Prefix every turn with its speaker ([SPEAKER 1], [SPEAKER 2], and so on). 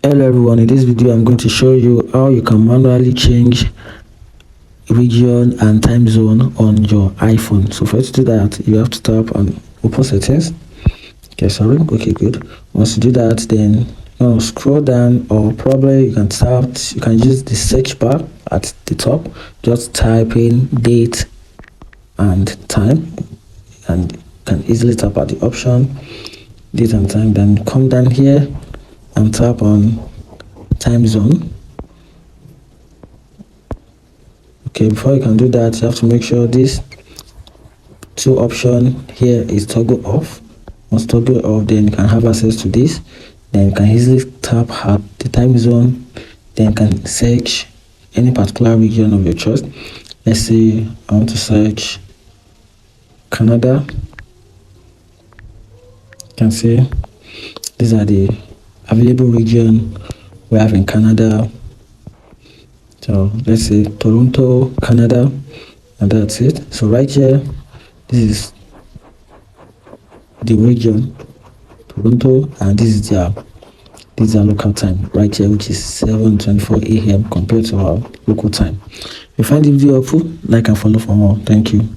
[SPEAKER 1] Hello everyone, in this video I'm going to show you how you can manually change region and time zone on your iPhone. So for you to do that, you have to tap on open settings. Okay, good. Once you do that, then scroll down, or probably you can use the search bar at the top. Just type in date and time, and you can easily tap at the option date and time. Then come down here and tap on time zone. Okay, before you can do that, you have to make sure this two option here is toggle off. Once toggle off, then you can have access to this. Then you can easily tap at the time zone, then you can search any particular region of your choice. Let's say I want to search Canada. You can see these are the available region we have in Canada. So let's say Toronto, Canada, and that's it. So right here, this is the region Toronto, and this is their local time right here, which is 7:24 a.m. compared to our local time. If you find the video helpful, like and follow for more. Thank you.